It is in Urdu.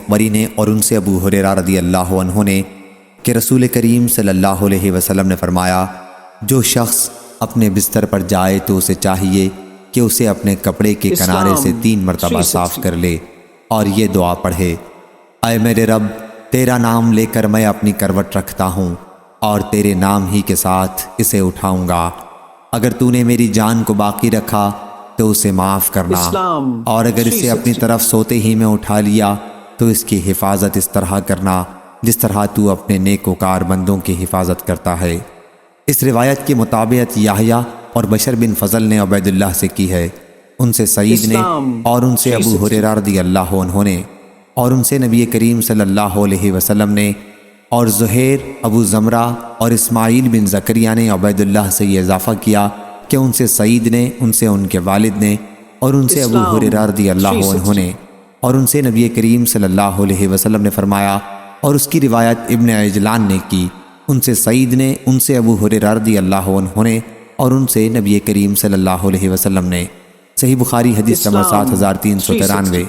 مری نے اور ان سے ابو ہریرہ رضی اللہ عنہ نے کہ رسول کریم صلی اللہ علیہ وسلم نے فرمایا، جو شخص اپنے بستر پر جائے تو اسے چاہیے کہ اسے اپنے کپڑے کے کنارے سے 3 مرتبہ صاف کر لے اور یہ دعا پڑھے، اے میرے رب، تیرا نام لے کر میں اپنی کروٹ رکھتا ہوں اور تیرے نام ہی کے ساتھ اسے اٹھاؤں گا۔ اگر تو نے میری جان کو باقی رکھا تو اسے معاف کرنا، اور اگر اسے اپنی طرف سوتے ہی میں اٹھا لیا تو اس کی حفاظت اس طرح کرنا جس طرح تو اپنے نیکوکار بندوں کی حفاظت کرتا ہے۔ اس روایت کی مطابقت یحییٰ اور بشر بن فضل نے عبید اللہ سے کی ہے، ان سے سعید نے اور ان سے ابو ہریرہ رضی اللہ عنہ نے اور ان سے نبی کریم صلی اللہ علیہ وسلم نے، اور زہیر، ابو زمرہ اور اسماعیل بن زکریا نے عبید اللہ سے یہ اضافہ کیا کہ ان سے سعید نے، ان سے ان کے والد نے اور ان سے ابو ہریرہ رضی اللہ عنہ نے اور ان سے نبی کریم صلی اللہ علیہ وسلم نے فرمایا، اور اس کی روایت ابن عجلان نے کی، ان سے سعید نے، ان سے ابو ہریرہ رضی اللہ عنہ نے اور ان سے نبی کریم صلی اللہ علیہ وسلم نے۔ صحیح بخاری حدیث نمبر 7393۔